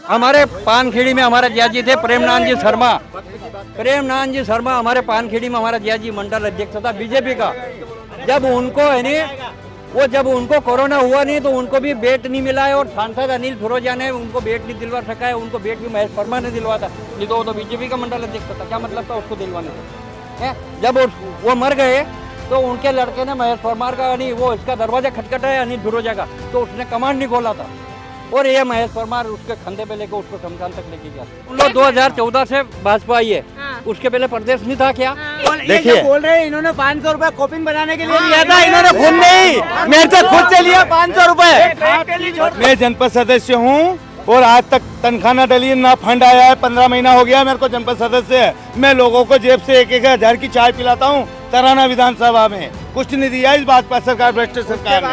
हमारे पानखेड़ी में हमारा जियाजी थे प्रेमनाथ जी शर्मा। प्रेमनाथ जी शर्मा हमारे पानखेड़ी में हमारा जियाजी मंडल अध्यक्ष था बीजेपी का। जब उनको है नहीं वो जब उनको कोरोना हुआ नहीं तो उनको भी बेट नहीं मिला है और सांसद अनिल फिरोजिया ने उनको बेट नहीं दिलवा सका है। उनको बेट भी महेश वर्मा ने दिलवा था, नहीं तो वो तो बीजेपी का मंडल अध्यक्ष था। क्या मतलब था उसको दिलवाने का? जब वो मर गए तो उनके लड़के ने महेश वर्मा का नहीं वो इसका दरवाजा खटखटाया अनिल फिरोजिया का, तो उसने कमांड नहीं खोला था और ये महेश परमार उसके कंधे पे लेकर उसको शमशान तक लेके गया। उन लोग 2014 से भाजपा आई है। उसके पहले प्रदेश नहीं था क्या? देखिए बोल रहे हैं इन्होंने 500 रुपए कॉपिन बनाने के लिए लिया था। इन्होंने खुद नहीं, मेरे से खुद से लिया 500 रुपए। मैं जनपद सदस्य हूँ और आज तक तनख्वाह न डली ना फंड आया है। 15 महीना हो गया मेरे को जनपद सदस्य है। मैं लोगों को जेब से 1-1 हज़ार की चाय पिलाता हूँ। तराना विधानसभा में कुछ नहीं दिया इस भाजपा सरकार, भ्रष्ट सरकार ने।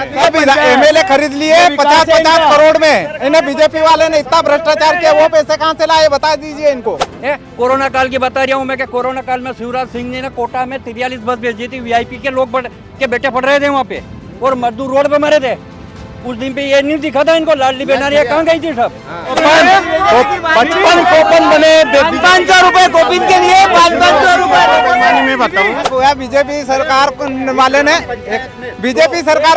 एमएलए खरीद लिए 50-50 करोड़ में। इन्हें बीजेपी वाले ने इतना भ्रष्टाचार किया, वो पैसे कहाँ से लाए बता दीजिए इनको। कोरोना काल की बता रहा हूँ मैं, कोरोना काल में शिवराज सिंह ने कोटा में 43 बस भेजी थी। वीआईपी के लोग के बेटे पढ़ रहे थे वहाँ पे और मजदूर रोड पे मरे थे। उस दिन पे ये नहीं दिखा था इनको। लाडली बेनारिया कहाँ गई थी सब? 55 कूपन बने 500 रुपए कॉपिन के लिए। 500 रुपए मैं बताऊँ बीजेपी सरकार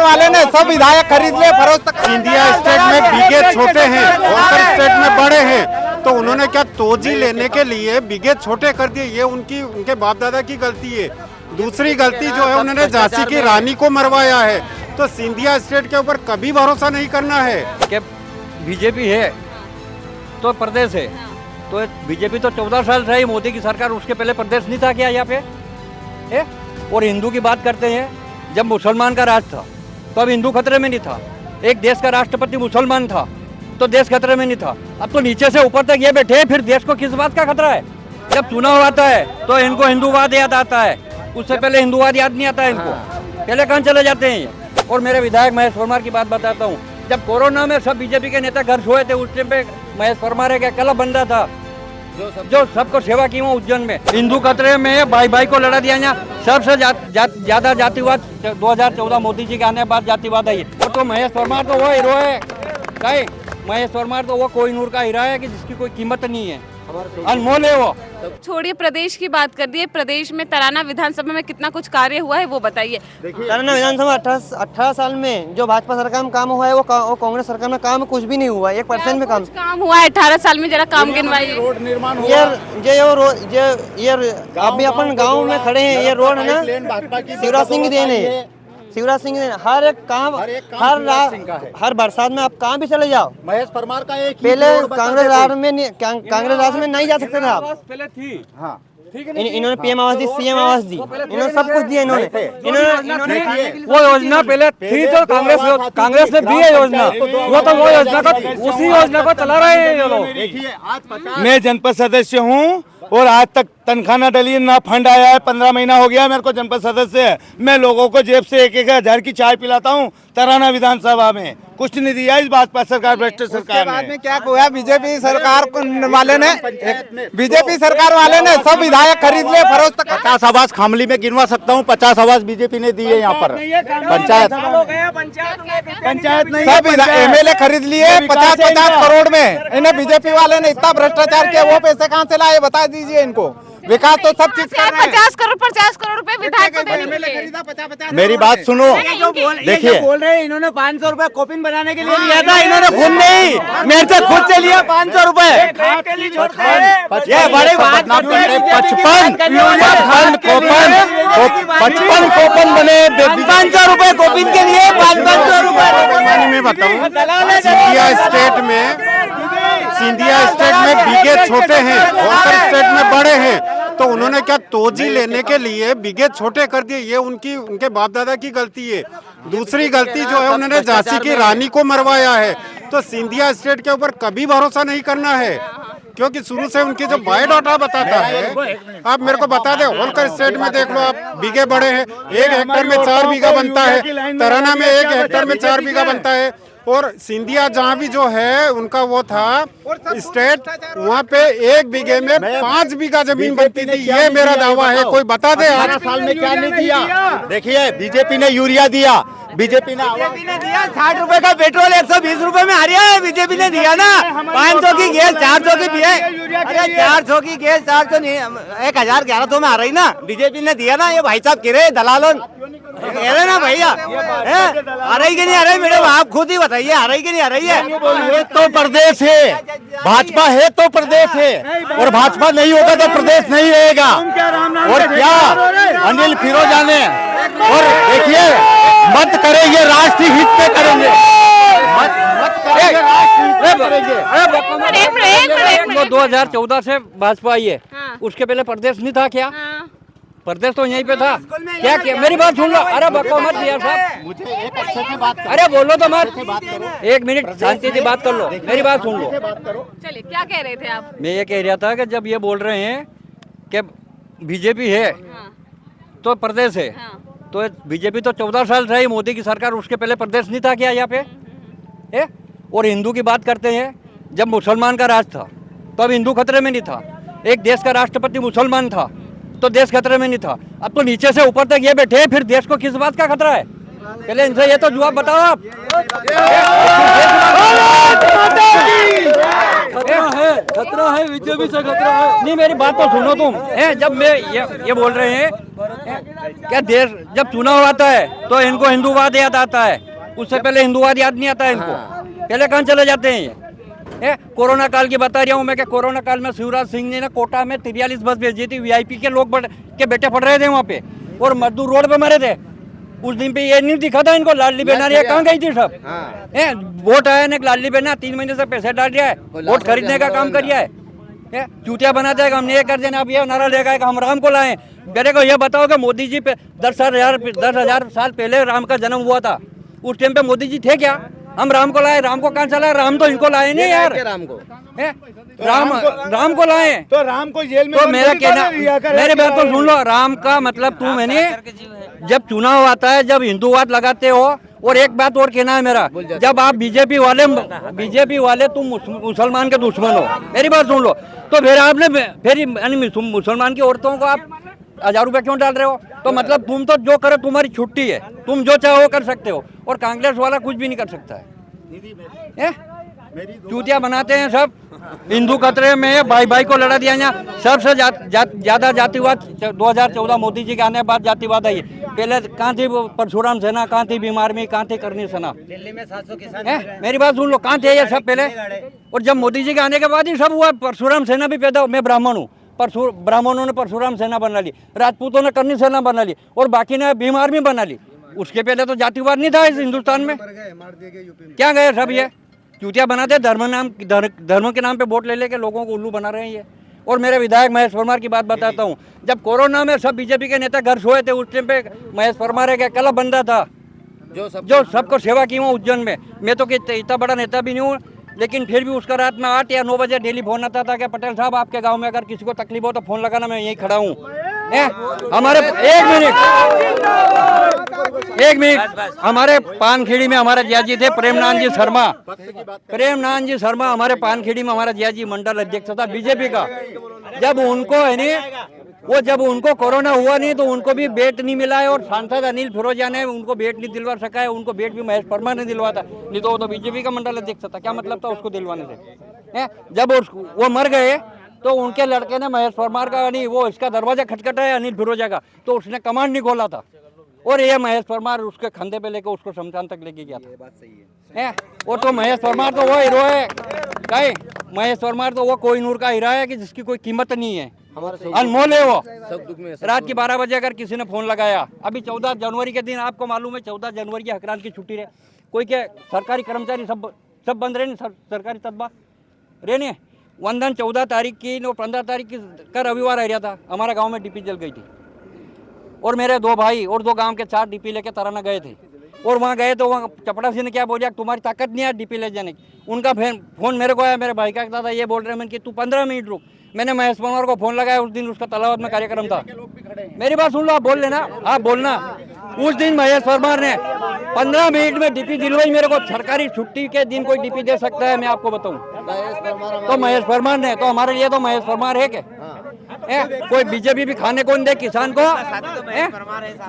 वाले ने सब विधायक खरीद लिए फरोख्त। इंडिया स्टेट में बीघे छोटे हैं और स्टेट में बड़े हैं, तो उन्होंने क्या तोजी लेने के लिए बीघे छोटे कर दिए। ये उनके बाप दादा की गलती है। दूसरी गलती जो है उन्होंने झांसी की रानी को मरवाया है। तो सिंधिया स्टेट के ऊपर कभी भरोसा नहीं करना है। कि बीजेपी है तो प्रदेश है, तो बीजेपी तो 14 साल रही मोदी की सरकार, उसके पहले प्रदेश नहीं था क्या यहाँ पे है? और हिंदू की बात करते हैं, जब मुसलमान का राज था तो अब हिंदू खतरे में नहीं था। एक देश का राष्ट्रपति मुसलमान था तो देश खतरे में नहीं था। अब तो नीचे से ऊपर तक ये बैठे हैं, फिर देश को किस बात का खतरा है? जब चुनाव आता है तो इनको हिंदूवाद याद आता है, उससे पहले हिंदूवाद याद नहीं आता है इनको। पहले कहाँ चले जाते हैं ये? और मेरे विधायक महेश परमार की बात बताता हूँ। जब कोरोना में सब बीजेपी के नेता घर सोए थे, उस टाइम पे महेश परमार एक क्लब बंदा था जो सबको सेवा की वहाँ उज्जैन में। हिंदू खतरे में भाई को लड़ा दिया। यहाँ सबसे ज्यादा जातिवाद 2014 मोदी जी के आने के बाद जातिवाद आई। तो महेश परमार तो वो हीरो है, कहीं महेश परमार तो वो कोहिनूर का हीरा है कि जिसकी कोई कीमत नहीं है, अनमोल है वो। छोड़िए प्रदेश की बात कर दिए, प्रदेश में तराना विधानसभा में कितना कुछ कार्य हुआ है वो बताइए। तराना विधानसभा 18 साल में जो भाजपा सरकार में काम हुआ है वो कांग्रेस सरकार में काम कुछ भी नहीं हुआ। 1% में काम हुआ है 18 साल में, जरा काम गिनवाइए। रोड निर्माण हुआ। ये अभी अपन गाँव में खड़े हैं, ये रोड है ना शिवराज सिंह की देन है। शिवराज सिंह ने हर एक काम हर बरसात में आप कहाँ भी चले जाओ। महेश परमार का एक पहले कांग्रेस राज में नहीं जा सकते थे आप। पहले थी हाँ इन्होंने पीएम आवास दी, सीएम आवास दी, इन्होंने सब कुछ दिया। इन्होंने वो योजना पहले थी तो कांग्रेस ने दी है योजना, वो योजना को उसी योजना को चला रहे हैं ये लोग। मैं जनपद सदस्य हूँ और आज तक तनख्वाह न डली ना फंड आया है। 15 महीना हो गया मेरे को जनपद सदस्य है। मैं लोगों को जेब से 1-1 हज़ार की चाय पिलाता हूँ। तराना विधानसभा में कुछ नहीं दिया इस भाजपा सरकार, भ्रष्ट सरकार बाद में क्या हुआ? बीजेपी सरकार वाले ने सब विधायक खरीद लिए फरोख्त। 50 आवास खामली में गिनवा सकता हूँ। 50 आवास बीजेपी ने दिए यहाँ पर। पंचायत नहीं, सब एमएलए खरीद लिए 50-50 करोड़ में। इन्हें बीजेपी वाले ने इतना भ्रष्टाचार किया, वो पैसे कहाँ से लाए बता दीजिए इनको। विकास तो सब चीज कर रहे हैं। 50 करोड़ रुपए विधायक को देने के लिए। मेरी बात सुनो, देखिए बोल रहे हैं इन्होंने 500 रुपए कॉपिन बनाने के लिए लिया था। इन्होंने खुद नहीं, मेरे से खुद से लिया 500 रुपए। ये बड़ी बात। 55 कूपन बने 500 रुपए कॉपिन के लिए। 500 रुपए। मैं बताऊँ सिंधिया स्टेट में बीघे छोटे हैं और स्टेट में बड़े हैं, तो उन्होंने क्या तोजी लेने के लिए बीघे छोटे कर दिए। ये उनके बाप दादा की गलती है। दूसरी गलती जो है उन्होंने झांसी की रानी को मरवाया है। तो सिंधिया स्टेट के ऊपर कभी भरोसा नहीं करना है, क्योंकि शुरू से उनकी जो बायोडाटा बताता है। आप मेरे को बता दे, होलकर स्टेट में देख लो आप, बीघे बड़े हैं। 1 हेक्टेयर में 4 बीघा बनता है। तराना में 1 हेक्टेयर में 4 बीघा बनता है। और सिंधिया जहाँ भी जो है उनका वो था स्टेट, वहाँ पे 1 बीघे में 5 बीघा जमीन बनती थी। ये मेरा दावा है, कोई बता दे 18 साल में क्या नहीं दिया। देखिए बीजेपी ने यूरिया दिया, बीजेपी ने दिया 60 रुपए का पेट्रोल 120 रुपए में आ रहा है। बीजेपी ने दिया ना 500 की गैस 400 की पिए। अरे 400 की गैस 400 नहीं 1011 में आ रही ना। बीजेपी ने दिया ना। ये भाई साहब कह रहे दलालों कह रहे ना भैया आ रही कि नहीं आ रही? मैडम आप खुद ही बताइए आ रही कि नहीं आ रही है? ये तो प्रदेश है, भाजपा है तो प्रदेश है, और भाजपा नहीं होगा तो प्रदेश नहीं रहेगा। और क्या अनिल फिरोजा ने, और देखिए मत करेंगे राष्ट्रीय हित पे करेंगे, मत करेंगे राष्ट्रीय हित पे करेंगे। वो 2014 से भाजपा आई है, हाँ। उसके पहले प्रदेश नहीं था क्या? हाँ। प्रदेश तो यहीं पे था क्या? क्या मेरी बात सुन लो। अरे बको मत दिया साहब, मुझे एक अच्छे से बात करो। अरे बोलो तो मत, 1 मिनट शांति से बात कर लो, मेरी बात सुन लो। चलिए क्या कह रहे थे आप? मैं ये कह रहा था कि जब ये बोल रहे हैं कि बीजेपी है हाँ। तो प्रदेश है, हाँ। तो बीजेपी तो 14 साल रही मोदी की सरकार, उसके पहले प्रदेश नहीं था क्या यहाँ पे? है? और हिंदू की बात करते हैं, जब मुसलमान का राज था तो अब हिंदू खतरे में नहीं था। एक देश का राष्ट्रपति मुसलमान था तो देश खतरे में नहीं था। अब तो नीचे से ऊपर तक ये बैठे हैं, फिर देश को किस बात का खतरा है? पहले इनसे ये तो जवाब बताओ आप। खतरा है बीजेपी से, खतरा है। नहीं मेरी बात तो सुनो तुम। जब मैं ये बोल रहे हैं क्या देश जब चुनाव आता है तो इनको हिंदूवाद याद आता है, उससे पहले हिंदूवाद याद नहीं आता है इनको। पहले कहाँ चले जाते हैं ये? कोरोना काल की बता रहा हूँ मैं कि कोरोना काल में शिवराज सिंह ने ना कोटा में 43 बस भेजी थी। वीआईपी के लोग के बेटे पढ़ रहे थे वहाँ पे, और मजदूर रोड पे मरे थे। उस दिन पे ये नहीं दिखा था इनको लाडली बहना रही है, कहाँ गई थी सब? वोट आया ना, लाडली बहना 3 महीने से पैसे डाल दिया है, वोट खरीदने का काम कर दिया है। चूतिया बनाते हैं हमने ये कर देना, अब ये नारा लेगा कि हम राम को लाए। मेरे को ये बताओ कि मोदी जी पे 10,000 साल पहले राम का जन्म हुआ था, उस टाइम पे मोदी जी थे क्या? हम राम को लाए, राम को कहाँ चला? राम तो इनको लाए नहीं यार, राम को राम को लाए तो राम को जेल में तो मेरा कहना, मेरी बात तो सुन लो। राम का मतलब तुम है नहीं, जब चुनाव आता है जब हिंदूवाद लगाते हो। और एक बात और कहना है मेरा, जब आप बीजेपी वाले तुम मुसलमान के दुश्मन हो, मेरी बात सुन लो, तो फिर आपने फिर मुसलमान की औरतों को आप 1000 रुपये क्यों डाल रहे हो? तो मतलब तुम तो जो करो तुम्हारी छुट्टी है, तुम जो चाहो वो कर सकते हो, और कांग्रेस वाला कुछ भी नहीं कर सकता है। चूतिया बनाते हैं सब, हिंदू खतरे में, भाई भाई को लड़ा दिया। यहाँ सबसे ज्यादा जातिवाद 2014 मोदी जी के आने के बाद जातिवाद आई। पहले कहाँ थी परशुराम सेना, कहाँ थी भीम आर्मी, कहाँ थी करनी सेना? दिल्ली में 700 किसान, मेरी बात सुन लो, कहाँ थे ये सब पहले? और जब मोदी जी के आने के बाद ही सब हुआ। परशुराम सेना भी पैदा, मैं ब्राह्मण हूँ, ब्राह्मणों ने परशुराम सेना बना ली, राजपूतों ने करनी सेना बना ली, और बाकी ने भीम आर्मी बना ली। उसके पहले तो जातिवाद नहीं था इस हिंदुस्तान में। क्या गए सब ये चूतिया बनाते, धर्म के नाम पे वोट ले लेके लोगों को उल्लू बना रहे हैं ये। और मेरे विधायक महेश परमार की बात बताता हूँ, जब कोरोना में सब बीजेपी के नेता घर सोए थे, उस टाइम पे महेश परमार एक अकेला बंदा था जो सबको सेवा की वहाँ उज्जैन में। मैं तो इतना बड़ा नेता भी नहीं हूँ, लेकिन फिर भी उसका रात में 8 या 9 बजे डेली फोन आता था कि पटेल साहब आपके गांव में अगर किसी को तकलीफ हो तो फोन लगाना, मैं यहीं खड़ा हूँ। हमारे एक मिनट हमारे पानखेड़ी में हमारे जियाजी थे प्रेमनाथ जी शर्मा हमारे पानखेड़ी में हमारा जियाजी मंडल अध्यक्ष था बीजेपी का। जब उनको कोरोना हुआ नहीं तो उनको भी बेट नहीं मिला है, और सांसद अनिल फिरोजा ने उनको बेट नहीं दिलवा सका है। उनको बेट भी महेश परमार ने दिलवा था, नहीं तो वो तो बीजेपी का मंडल अध्यक्ष था। क्या मतलब था उसको दिलवाने से? जब वो मर गए तो उनके लड़के ने महेश परमार का नहीं, वो इसका दरवाजा खटखटाया अनिल फिरोजा का, तो उसने कमांड नहीं खोला था, और ये महेश परमार उसके कंधे पे लेकर उसको शमशान तक लेके गया था। ये बात सही है। वो तो महेश परमार तो वो हीरो है, क्या महेश परमार तो वो कोहिनूर का हीरा है कि जिसकी कोई कीमत नहीं है, अनमोल है वो। रात की 12 बजे अगर किसी ने फोन लगाया, अभी 14 जनवरी के दिन आपको मालूम है 14 जनवरी की हकरान की छुट्टी रहे, कोई के सरकारी कर्मचारी सब बंद रहे, सरकारी तत्बा रहने। वंदन 14 तारीख की और 15 तारीख की का रविवार आ रहा था, हमारा गांव में डीपी जल गई थी, और मेरे 2 भाई और 2 गांव के 4 डीपी लेके तराना गए थे। और वहाँ गए तो वहाँ चपड़ा सिंह ने क्या बोला, तुम्हारी ताकत नहीं है डीपी ले जाने की। उनका फोन मेरे को आया, मेरे भाई का दादा ये बोल रहे हैं कि तू 15 मिनट रुक। मैंने महेश परमार को फोन लगाया, उस दिन उसका तालाबाद में कार्यक्रम था। मेरी बात सुन लो, आप बोल लेना, आप बोलना। उस दिन महेश परमार ने 15 मिनट में डीपी दिलवाई मेरे को। सरकारी छुट्टी के दिन कोई डीपी दे सकता है? मैं आपको बताऊं तो महेश परमार ने, तो हमारे लिए तो महेश परमार है क्या? कोई बीजेपी भी खाने कौन दे किसान को?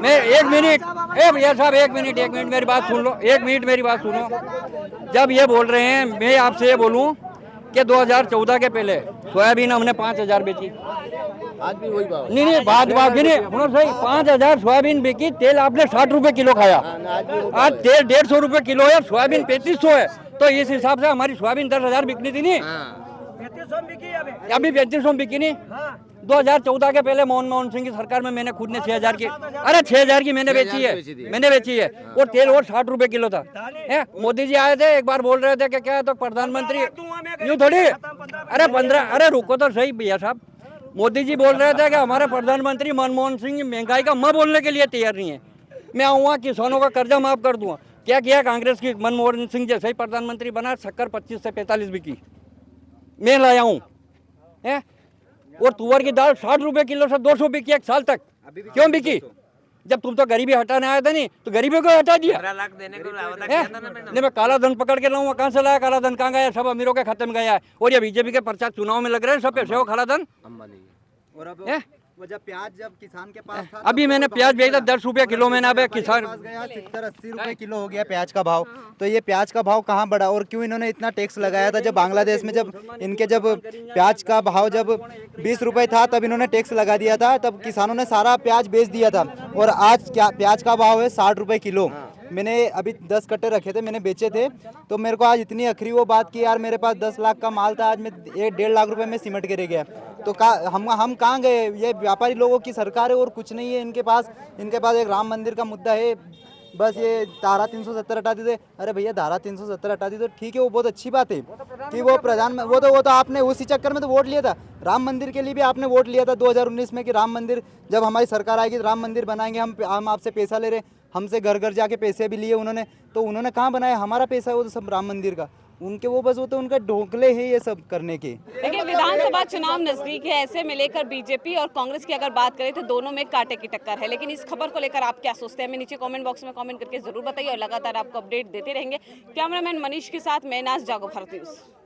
मैं 1 मिनट, भैया साहब 1 मिनट मेरी बात सुन लो, 1 मिनट मेरी बात सुनो। जब ये बोल रहे हैं, मैं आपसे ये बोलूं कि 2014 के पहले सोयाबीन हमने 5000 बेची, आज भी वही भाव। नहीं बात सुनो सही, 5000 सोयाबीन बेची, तेल आपने 60 रुपए किलो खाया, आज तेल 150 रुपए किलो है, सोयाबीन 3500 है। तो इस हिसाब से हमारी सोयाबीन 10,000 बिकनी थी नहीं, अभी 3500 बिकी नहीं। 2014 के पहले मनमोहन सिंह की सरकार में मैंने खुद ने 6000 की, अरे 6000 की मैंने बेची है, और तेल और 60 रुपए किलो था। मोदी जी आए थे, एक बार बोल रहे थे कि क्या, तो प्रधानमंत्री यूँ थोड़ी, अरे रुको तो सही भैया साहब, मोदी जी बोल रहे थे कि हमारे प्रधानमंत्री मनमोहन सिंह महंगाई का मां बोलने के लिए तैयार नहीं है। मैं आऊँगा, किसानों का कर्जा माफ कर दूंगा। क्या किया कांग्रेस की? मनमोहन सिंह जैसे ही प्रधानमंत्री बना, शक्कर 25 से 45 बिकी, मैं लाया हूँ। और तुअर की दाल 60 रुपए किलो से 200 बिकी 1 साल तक। क्यों बिकी? जब तुम तो गरीबी हटाने आए थे नहीं, तो गरीबी को हटा दिया। नहीं, मैं काला धन पकड़ के लाऊंगा, कहाँ से लाया काला धन? कहाँ गया? सब अमीरों के खाते में गया है। और ये बीजेपी के प्रचार चुनाव में लग रहे हैं, सब पैसे वो काला धन। और अब वो जब किसान के पास था, अभी मैंने प्याज बेचा 10 रुपए किलो में ना, किसान 70-80 रुपए किलो हो गया प्याज का भाव। तो ये प्याज का भाव कहाँ बढ़ा और क्यों इन्होंने इतना टैक्स लगाया था? जब बांग्लादेश में जब प्याज का भाव जब 20 रुपए था, तब इन्होंने टैक्स लगा दिया था, तब किसानों ने सारा प्याज बेच दिया था। और आज क्या प्याज का भाव है? 60 रुपए किलो। मैंने अभी 10 कट्टे रखे थे, मैंने बेचे थे, तो मेरे को आज इतनी अखरी वो बात की, यार मेरे पास 10 लाख का माल था, आज मैं 1-1.5 लाख रुपए में सिमट के रह गया। तो हम कहाँ गए? ये व्यापारी लोगों की सरकार है और कुछ नहीं है इनके पास एक राम मंदिर का मुद्दा है, बस ये धारा 370 हटा दी थे। अरे भैया, धारा 370 हटा दी तो ठीक है, वो बहुत अच्छी बात है कि वो वो तो आपने उसी चक्कर में तो वोट लिया था। राम मंदिर के लिए भी आपने वोट लिया था 2019 में कि राम मंदिर, जब हमारी सरकार आएगी तो राम मंदिर बनाएंगे। हम आपसे पैसा ले रहे, हमसे घर घर जाके पैसे भी लिए उन्होंने, तो उन्होंने कहाँ बनाया? हमारा पैसा है वो तो सब राम मंदिर का, उनके वो बस वो तो उनका ढोकले हैं ये सब करने के। देखिए, विधानसभा चुनाव नजदीक है, ऐसे में लेकर बीजेपी और कांग्रेस की अगर बात करें तो दोनों में कांटे की टक्कर है। लेकिन इस खबर को लेकर आप क्या सोचते हैं, हमें नीचे कमेंट बॉक्स में कमेंट करके जरूर बताइए और लगातार आपको अपडेट देते रहेंगे। कैमरामैन मनीष के साथ मैं नाज, जागो भारत न्यूज़।